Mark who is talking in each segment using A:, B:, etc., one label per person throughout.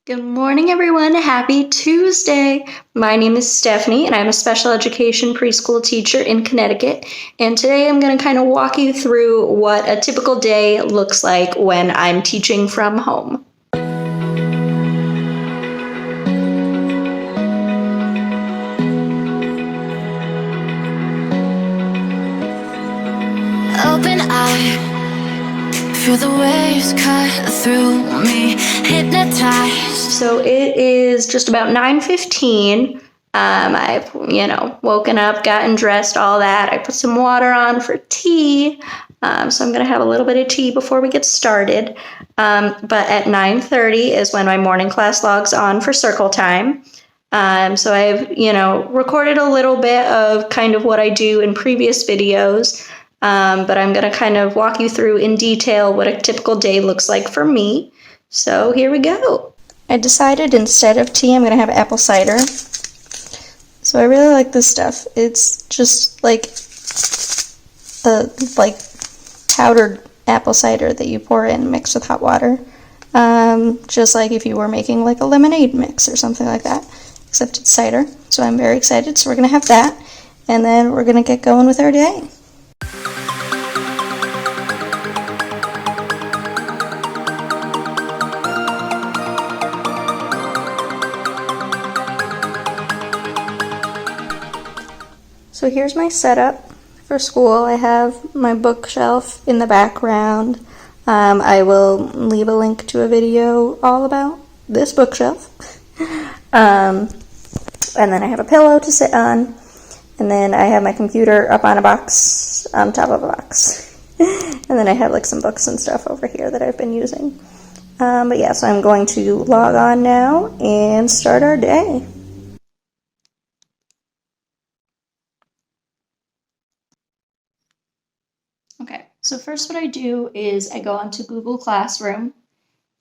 A: Good morning, everyone. Happy Tuesday. My name is Stephanie, and I'm a special education preschool teacher in Connecticut. And today I'm going to kind of walk you through what a typical day looks like when I'm teaching from home.
B: Open eye, feel the waves cut through me, hypnotized.
A: So it is just about 9:15. I've, woken up, gotten dressed, all that. I put some water on for tea. So I'm going to have a little bit of tea before we get started. But at 9:30 is when my morning class logs on for circle time. So I've, recorded a little bit of kind of what I do in previous videos. But I'm going to kind of walk you through in detail what a typical day looks like for me. So here we go. I decided instead of tea, I'm going to have apple cider. So I really like this stuff. It's just like powdered apple cider that you pour in mixed with hot water. Just like if you were making like a lemonade mix or something like that, except it's cider. So I'm very excited. So we're going to have that, and then we're going to get going with our day. So here's my setup for school. I have my bookshelf in the background. I will leave a link to a video all about this bookshelf. And then I have a pillow to sit on. And then I have my computer up on a box, on top of a box. And then I have like some books and stuff over here that I've been using. But yeah, so I'm going to log on now and start our day. Okay, so first what I do is I go onto Google Classroom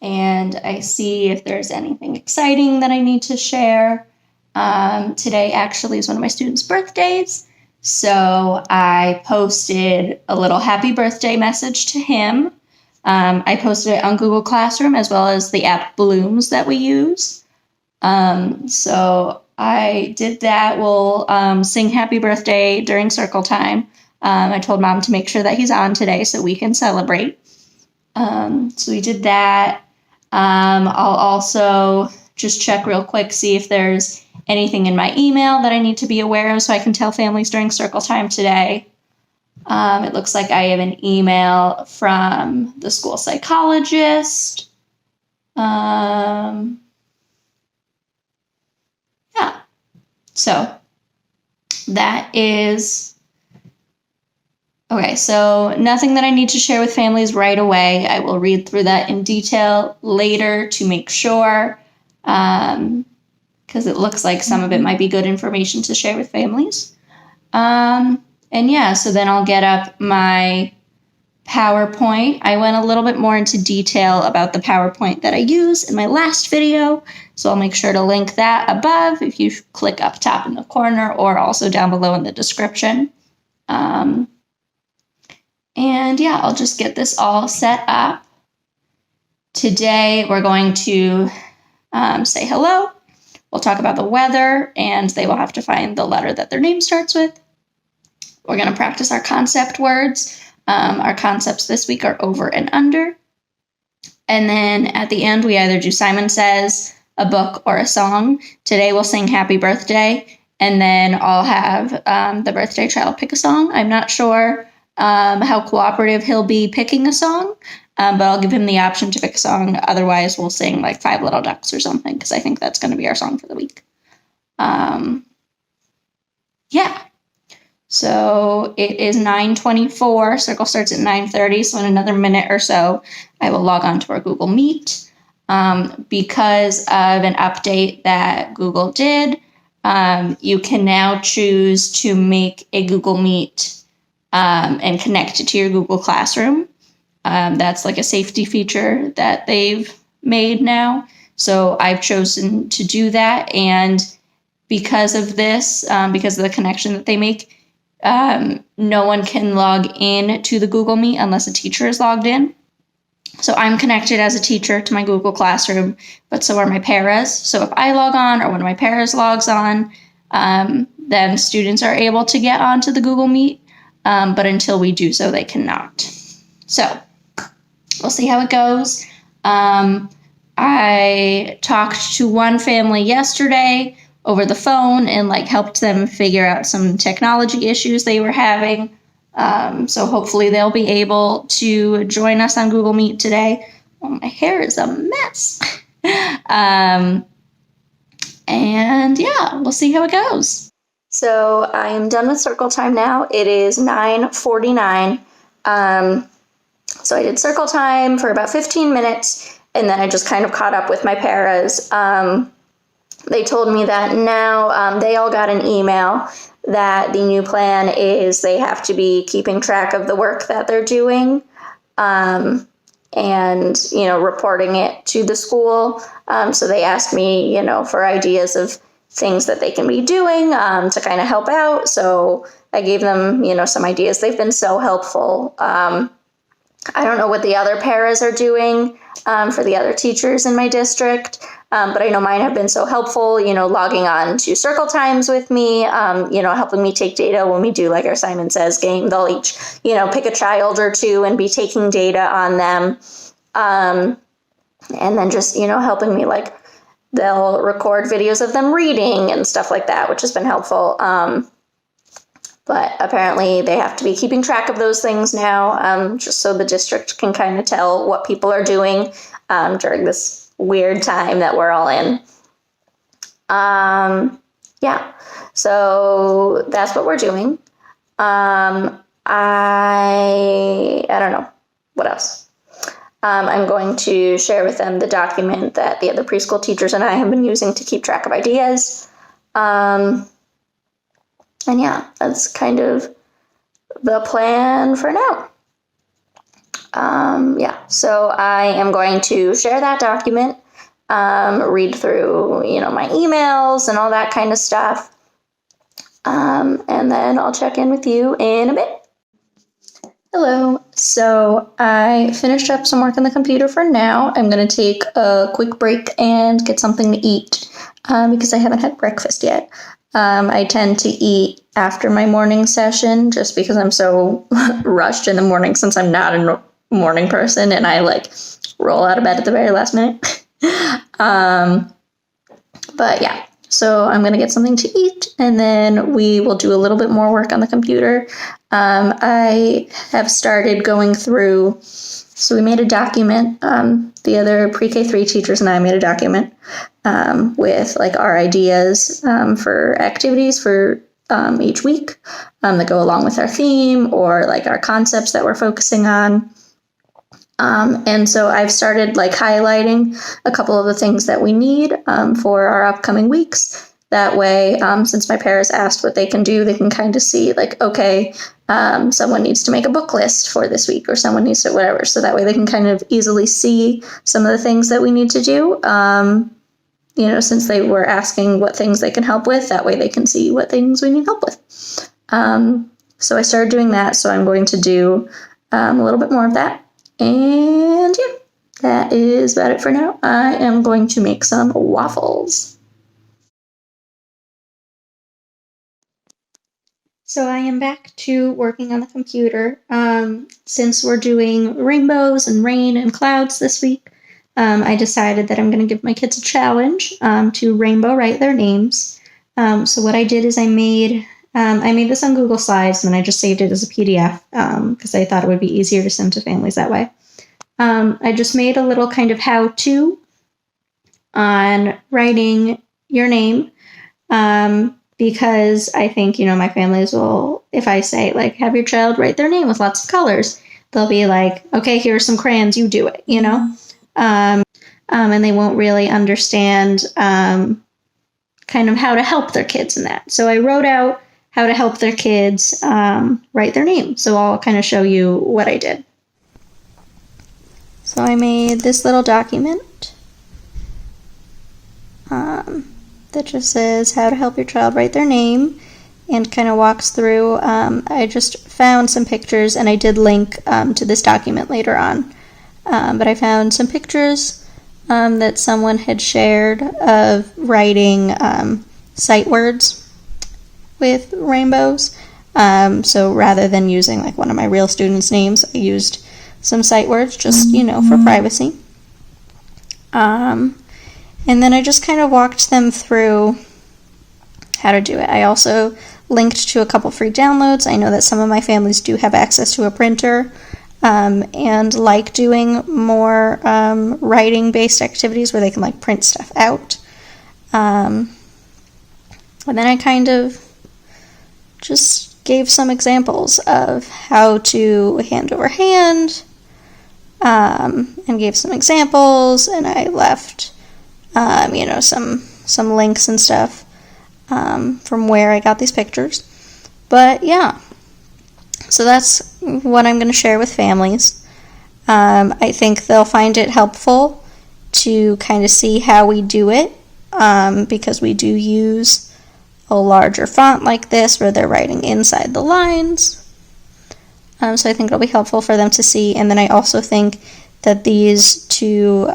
A: and I see if there's anything exciting that I need to share. Today actually is one of my students' birthdays, so I posted a little happy birthday message to him. I posted it on Google Classroom as well as the app Blooms that we use. So I did that. We'll sing happy birthday during circle time. I told Mom to make sure that he's on today so we can celebrate. So we did that. I'll also just check real quick, see if there's anything in my email that I need to be aware of so I can tell families during circle time today. It looks like I have an email from the school psychologist. Yeah. So that is... Okay, so nothing that I need to share with families right away. I will read through that in detail later to make sure, because it looks like some of it might be good information to share with families. And yeah, so then I'll get up my PowerPoint. I went a little bit more into detail about the PowerPoint that I use in my last video, so I'll make sure to link that above if you click up top in the corner or also down below in the description. And yeah, I'll just get this all set up. Today, we're going to say hello. We'll talk about the weather, and they will have to find the letter that their name starts with. We're going to practice our concept words. Our concepts this week are over and under. And then at the end, we either do Simon Says, a book, or a song. Today, we'll sing Happy Birthday, and then I'll have the birthday child pick a song. I'm not sure how cooperative he'll be picking a song, but I'll give him the option to pick a song. Otherwise, we'll sing like Five Little Ducks or something, because I think that's going to be our song for the week. Yeah. So it is 9:24. Circle starts at 9:30. So in another minute or so, I will log on to our Google Meet. Because of an update that Google did, you can now choose to make a Google Meet and connect it to your Google Classroom. That's like a safety feature that they've made now. So I've chosen to do that. And because of this, because of the connection that they make, no one can log in to the Google Meet unless a teacher is logged in. So I'm connected as a teacher to my Google Classroom, but so are my paras. So if I log on or one of my paras logs on, then students are able to get onto the Google Meet, but until we do so, they cannot. So we'll see how it goes. I talked to one family yesterday over the phone and helped them figure out some technology issues they were having. So hopefully they'll be able to join us on Google Meet today. Well, my hair is a mess. And yeah, we'll see how it goes. So I am done with circle time now. It is 9:49. So I did circle time for about 15 minutes, and then I just kind of caught up with my paras. They told me that now they all got an email that the new plan is they have to be keeping track of the work that they're doing, and, reporting it to the school. So they asked me, for ideas of things that they can be doing to kind of help out. So I gave them, some ideas. They've been so helpful. I don't know what the other paras are doing for the other teachers in my district, but I know mine have been so helpful, logging on to circle times with me, helping me take data when we do our Simon Says game. They'll each, pick a child or two and be taking data on them. And then just, helping me, they'll record videos of them reading and stuff like that, which has been helpful. But apparently they have to be keeping track of those things now, just so the district can kind of tell what people are doing during this weird time that we're all in. Yeah, so that's what we're doing. I don't know. What else? I'm going to share with them the document that the other preschool teachers and I have been using to keep track of ideas. And yeah, that's kind of the plan for now. So I am going to share that document, read through, my emails and all that kind of stuff. And then I'll check in with you in a bit. Hello. So I finished up some work on the computer for now. I'm going to take a quick break and get something to eat because I haven't had breakfast yet. I tend to eat after my morning session just because I'm so rushed in the morning since I'm not a morning person and I roll out of bed at the very last minute. But yeah, so I'm going to get something to eat and then we will do a little bit more work on the computer. I have started going through, so we made a document, the other pre-K 3 teachers and I made a document with our ideas for activities for each week that go along with our theme or our concepts that we're focusing on. And so I've started highlighting a couple of the things that we need for our upcoming weeks. That way, since my paras asked what they can do, they can kind of see okay, someone needs to make a book list for this week or someone needs to whatever. So that way they can kind of easily see some of the things that we need to do. Since they were asking what things they can help with, that way they can see what things we need help with. So I started doing that. So I'm going to do a little bit more of that. And yeah, that is about it for now. I am going to make some waffles. So I am back to working on the computer. Since we're doing rainbows and rain and clouds this week, I decided that I'm going to give my kids a challenge to rainbow write their names. So what I did is I made this on Google Slides and then I just saved it as a PDF because I thought it would be easier to send to families that way. I just made a little kind of how-to on writing your name. Because I think, my families will, if I say, have your child write their name with lots of colors, they'll be okay, here are some crayons, you do it, and they won't really understand kind of how to help their kids in that. So I wrote out how to help their kids write their name. So I'll kind of show you what I did. So I made this little document. That just says how to help your child write their name and kind of walks through. I just found some pictures and I did link to this document later on. But I found some pictures that someone had shared of writing sight words with rainbows. So rather than using like one of my real students' names, I used some sight words just, for privacy. And then I just kind of walked them through how to do it. I also linked to a couple free downloads. I know that some of my families do have access to a printer and like doing more writing-based activities where they can like print stuff out. And then I kind of just gave some examples of how to hand over hand, and gave some examples, and I left, some links and stuff from where I got these pictures. But yeah, so that's what I'm going to share with families. I think they'll find it helpful to kind of see how we do it, because we do use a larger font like this where they're writing inside the lines. So I think it'll be helpful for them to see. And then I also think that these two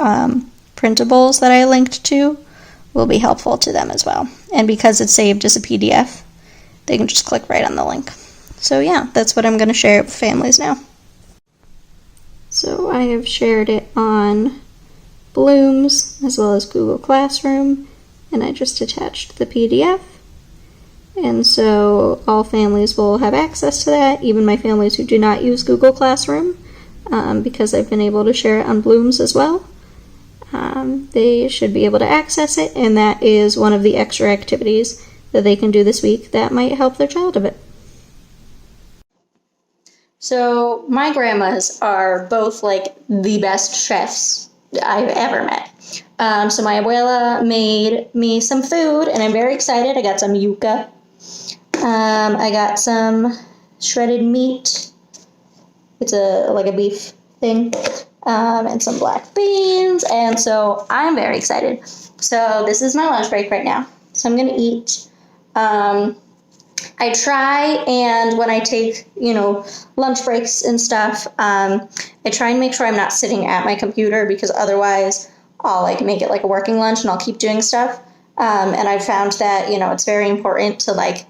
A: printables that I linked to will be helpful to them as well. And because it's saved as a PDF, they can just click right on the link. So yeah, that's what I'm going to share with families now. So I have shared it on Bloom's as well as Google Classroom, and I just attached the PDF. And so all families will have access to that, even my families who do not use Google Classroom, because I've been able to share it on Bloom's as well. They should be able to access it, and that is one of the extra activities that they can do this week that might help their child a bit. So my grandmas are both like the best chefs I've ever met. So my abuela made me some food, and I'm very excited. I got some yuca. I got some shredded meat. It's like a beef thing. And some black beans. And so I'm very excited. So this is my lunch break right now. So I'm going to eat. I try, and when I take, lunch breaks and stuff, I try and make sure I'm not sitting at my computer, because otherwise I'll like make it like a working lunch and I'll keep doing stuff. And I've found that, it's very important to like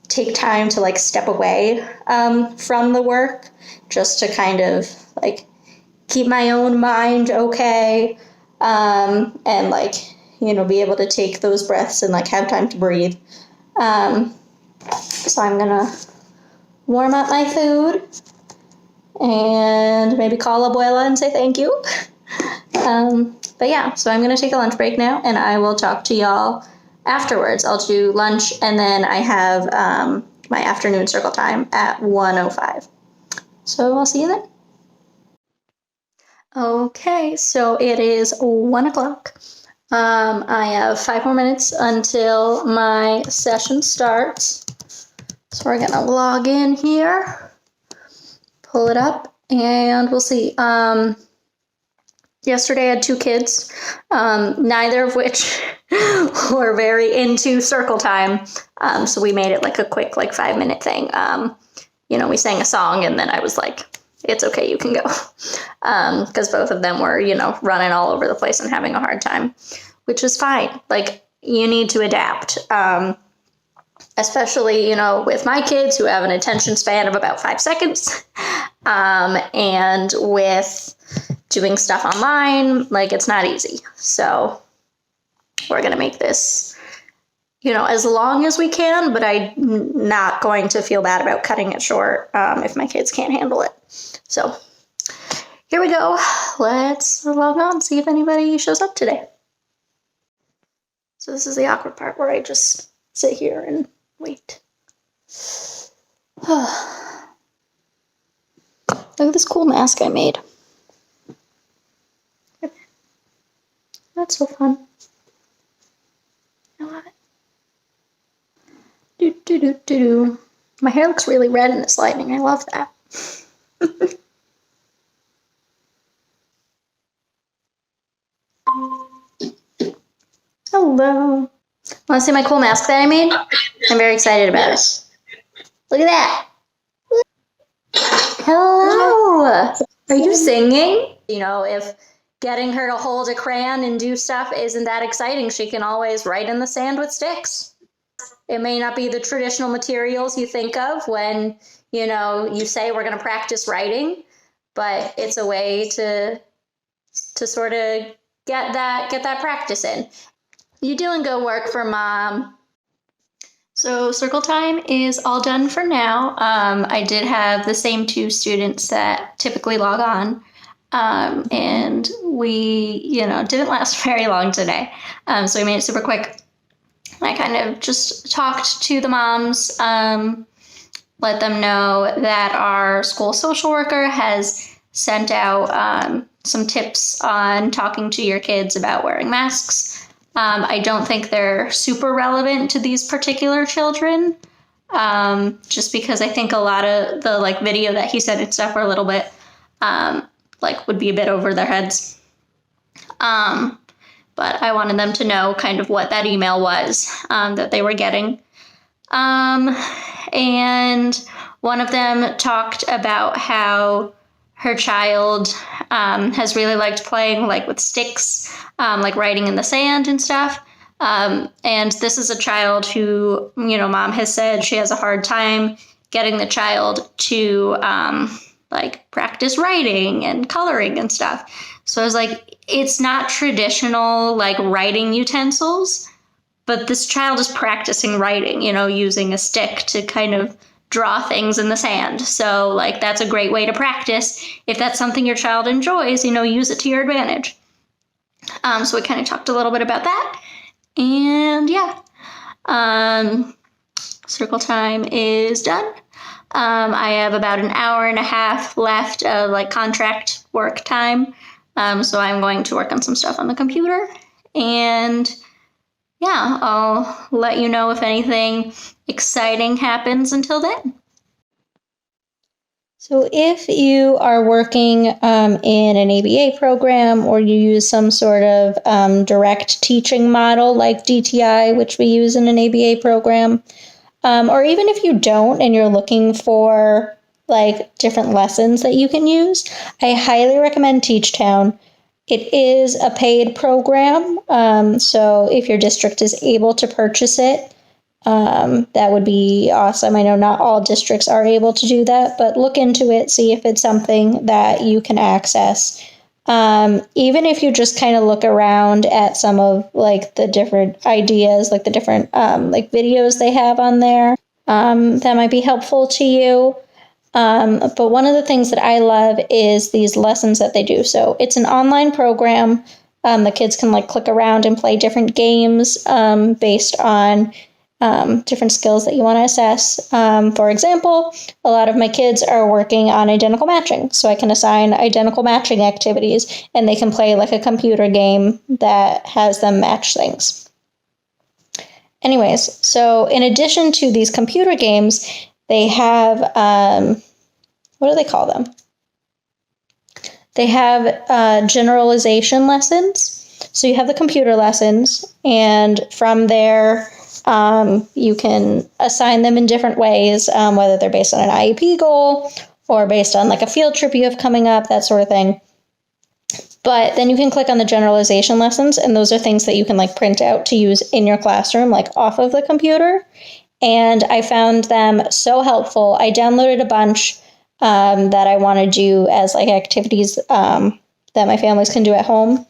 A: take time to like step away from the work, just to kind of like keep my own mind okay, and like, be able to take those breaths and like have time to breathe. So I'm gonna warm up my food and maybe call Abuela and say thank you. But yeah, so I'm gonna take a lunch break now, and I will talk to y'all afterwards. I'll do lunch, and then I have my afternoon circle time at 1:05. So I'll see you then. Okay, so it is 1 o'clock. I have 5 more minutes until my session starts. So we're gonna log in here, pull it up, and we'll see. Yesterday I had 2 kids, neither of which were very into circle time. So we made it like a quick 5-minute thing. We sang a song, and then I was like, it's okay, you can go. Because both of them were, running all over the place and having a hard time, which is fine. Like, you need to adapt. Especially, with my kids who have an attention span of about 5 seconds. And with doing stuff online, it's not easy. So we're going to make this, as long as we can, but I'm not going to feel bad about cutting it short if my kids can't handle it. So here we go. Let's log on, see if anybody shows up today. So this is the awkward part where I just sit here and wait. Look at this cool mask I made. That's so fun. I love it. My hair looks really red in this lighting. I love that. Hello. Want to see my cool mask that I made? I'm very excited about it. Look at that. Hello. Are you singing? If getting her to hold a crayon and do stuff isn't that exciting, she can always write in the sand with sticks. It may not be the traditional materials you think of when, you say we're going to practice writing, but it's a way to sort of get that practice in. You doing good work for Mom. So circle time is all done for now. I did have the same 2 students that typically log on. And we, didn't last very long today. So we made it super quick. I kind of just talked to the moms, let them know that our school social worker has sent out some tips on talking to your kids about wearing masks. I don't think they're super relevant to these particular children, just because I think a lot of the video that he sent and stuff were a little bit would be a bit over their heads. But I wanted them to know kind of what that email was that they were getting. And one of them talked about how her child has really liked playing with sticks, writing in the sand and stuff. And this is a child who, Mom has said she has a hard time getting the child to practice writing and coloring and stuff. So I was like, it's not traditional writing utensils, but this child is practicing writing, using a stick to kind of draw things in the sand. So that's a great way to practice. If that's something your child enjoys, use it to your advantage. So we kind of talked a little bit about that. And yeah, circle time is done. I have about an hour and a half left of contract work time. So I'm going to work on some stuff on the computer, and yeah, I'll let you know if anything exciting happens until then. So if you are working in an ABA program, or you use some sort of direct teaching model like DTI, which we use in an ABA program, or even if you don't and you're looking for different lessons that you can use, I highly recommend TeachTown. It is a paid program, so if your district is able to purchase it, that would be awesome. I know not all districts are able to do that, but look into it, see if it's something that you can access. Even if you just kind of look around at some of the different ideas, the different videos they have on there, that might be helpful to you. But one of the things that I love is these lessons that they do. So it's an online program. The kids can click around and play different games based on different skills that you want to assess. For example, a lot of my kids are working on identical matching. So I can assign identical matching activities, and they can play a computer game that has them match things. Anyways, so in addition to these computer games, they have, what do they call them? They have generalization lessons. So you have the computer lessons, and from there, you can assign them in different ways, whether they're based on an IEP goal or based on a field trip you have coming up, that sort of thing. But then you can click on the generalization lessons, and those are things that you can print out to use in your classroom, off of the computer. And I found them so helpful. I downloaded a bunch that I want to do as activities that my families can do at home.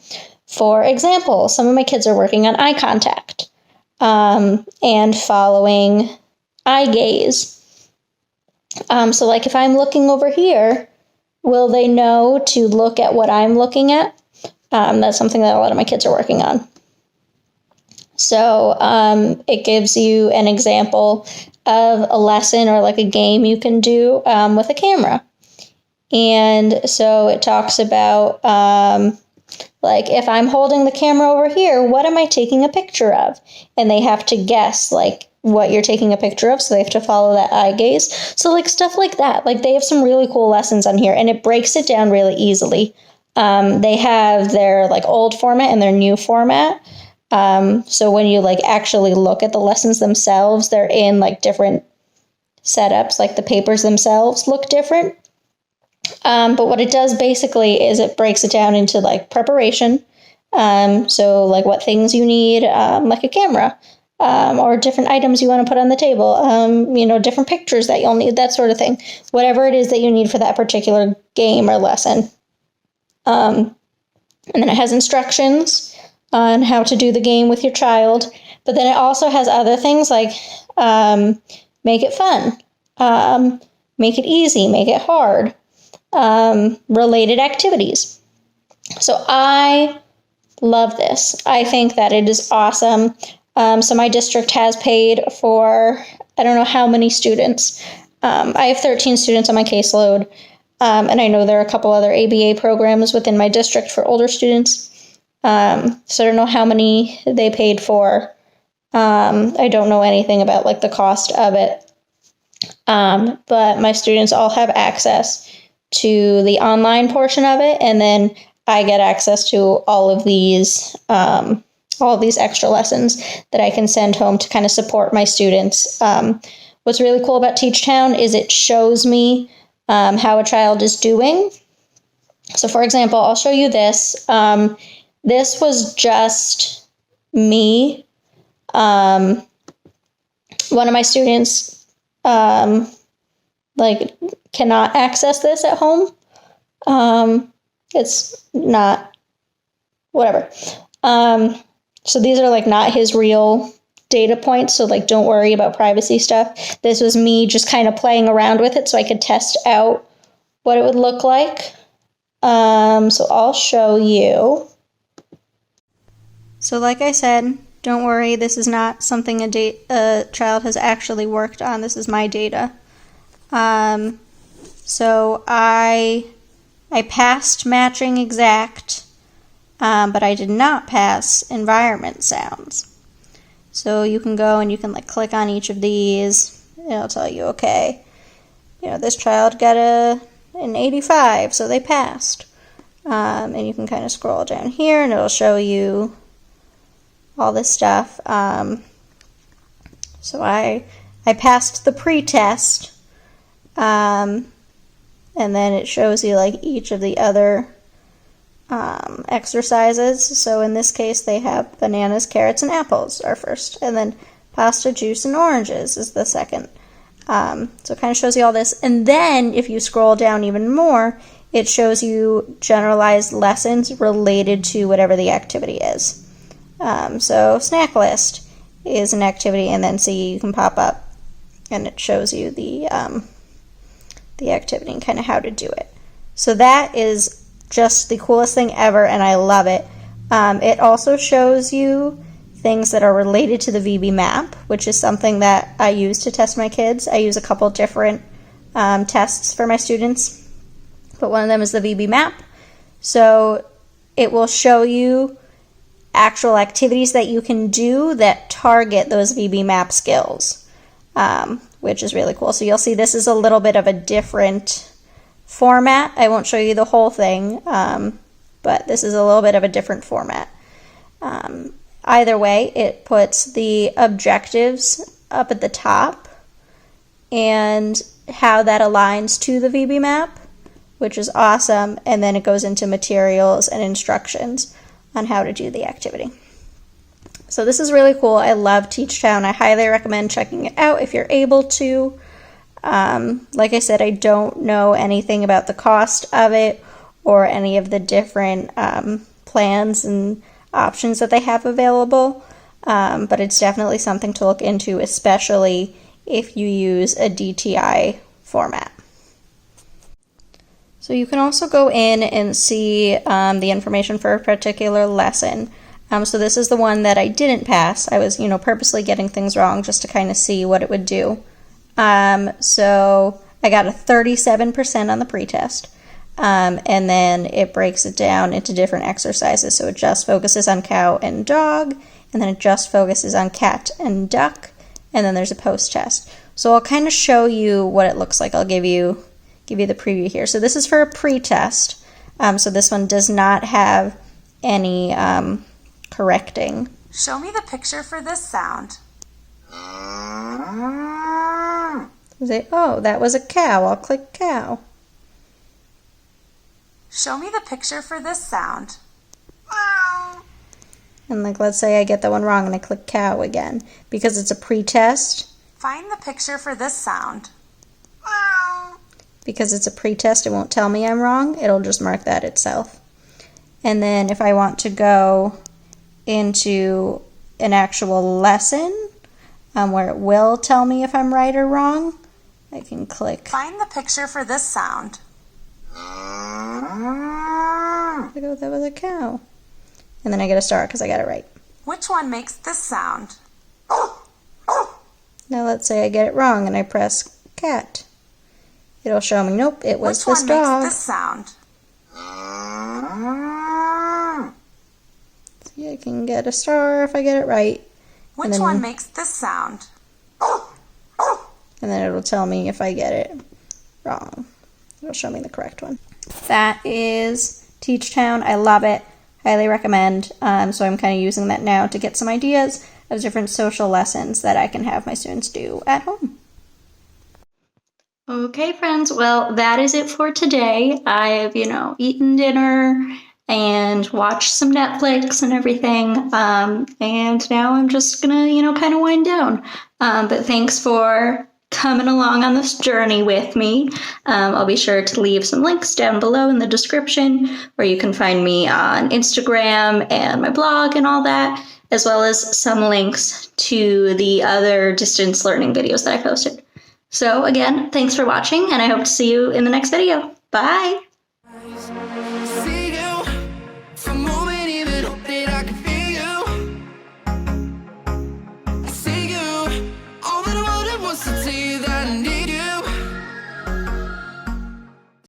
A: For example, some of my kids are working on eye contact and following eye gaze. So if I'm looking over here, will they know to look at what I'm looking at? That's something that a lot of my kids are working on. So it gives you an example of a lesson or a game you can do with a camera. And so it talks about if I'm holding the camera over here, what am I taking a picture of? And they have to guess what you're taking a picture of, so they have to follow that eye gaze. So stuff like that. They have some really cool lessons on here, and it breaks it down really easily. They have their old format and their new format. So when you actually look at the lessons themselves, they're in different setups, the papers themselves look different. But what it does basically is it breaks it down into like preparation. So like what things you need, like a camera, or different items you want to put on the table, different pictures that you'll need, that sort of thing. Whatever it is that you need for that particular game or lesson. And then it has instructions on how to do the game with your child. But then it also has other things like make it fun, make it easy, make it hard, related activities. So I love this. I think that it is awesome. So my district has paid for, I don't know how many students. I have 13 students on my caseload. And I know there are a couple other ABA programs within my district for older students. So I don't know how many they paid for. I don't know anything about like the cost of it. But my students all have access to the online portion of it, and then I get access to all of these extra lessons that I can send home to kind of support my students. What's really cool about Teach Town is it shows me how a child is doing. So for example, I'll show you this. This was just me. One of my students cannot access this at home. It's not, whatever. So these are like not his real data points, so like don't worry about privacy stuff. This was me just kind of playing around with it so I could test out what it would look like. So I'll show you. So like I said, don't worry, this is not something a child has actually worked on. This is my data. So I passed matching exact, but I did not pass environment sounds. So you can go and you can like click on each of these. It'll tell you, okay, this child got an 85, so they passed. And you can kind of scroll down here and it'll show you all this stuff. So I passed the pretest, and then it shows you like each of the other exercises. So in this case, they have bananas, carrots, and apples are first, and then pasta, juice, and oranges is the second. So it kind of shows you all this. And then if you scroll down even more, it shows you generalized lessons related to whatever the activity is. So snack list is an activity, and then see, you can pop up and it shows you the activity and kind of how to do it. So that is just the coolest thing ever, and I love it. It also shows you things that are related to the VB map, which is something that I use to test my kids. I use a couple different tests for my students, but one of them is the VB map. So it will show you actual activities that you can do that target those VB map skills, which is really cool. So you'll see this is a little bit of a different format. I won't show you the whole thing, but this is a little bit of a different format. Either way, it puts the objectives up at the top and how that aligns to the VB map, which is awesome, and then it goes into materials and instructions on how to do the activity. So this is really cool. I love Teach Town. I highly recommend checking it out if you're able to. Like I said, I don't know anything about the cost of it or any of the different plans and options that they have available, but it's definitely something to look into, especially if you use a DTI format. So you can also go in and see the information for a particular lesson. So this is the one that I didn't pass. I was, purposely getting things wrong just to kind of see what it would do. So I got a 37% on the pretest. And then it breaks it down into different exercises. So it just focuses on cow and dog, and then it just focuses on cat and duck, and then there's a post-test. So I'll kind of show you what it looks like. I'll give you the preview here. So this is for a pretest. So this one does not have any correcting.
C: Show me the picture for this sound.
A: Say, oh, that was a cow. I'll click cow.
C: Show me the picture for this sound.
A: And like, let's say I get that one wrong and I click cow again. Because it's a pretest.
C: Find the picture for this sound.
A: Because it's a pretest, it won't tell me I'm wrong. It'll just mark that itself. And then if I want to go into an actual lesson where it will tell me if I'm right or wrong, I can click.
C: Find the picture for this sound.
A: I go, that was a cow. And then I get a star because I got it right.
C: Which one makes this sound?
A: Now let's say I get it wrong and I press cat. It'll show me, nope, it was this dog.
C: Which one makes this sound?
A: See, I can get a star if I get it right.
C: Which one makes this sound?
A: And then it'll tell me if I get it wrong. It'll show me the correct one. That is Teach Town. I love it. Highly recommend. So I'm kind of using that now to get some ideas of different social lessons that I can have my students do at home. Okay, friends. Well, that is it for today. I've, eaten dinner and watched some Netflix and everything. And now I'm just gonna, kind of wind down. But thanks for coming along on this journey with me. I'll be sure to leave some links down below in the description where you can find me on Instagram and my blog and all that, as well as some links to the other distance learning videos that I posted. So again, thanks for watching, and I hope to see you in the next video. Bye!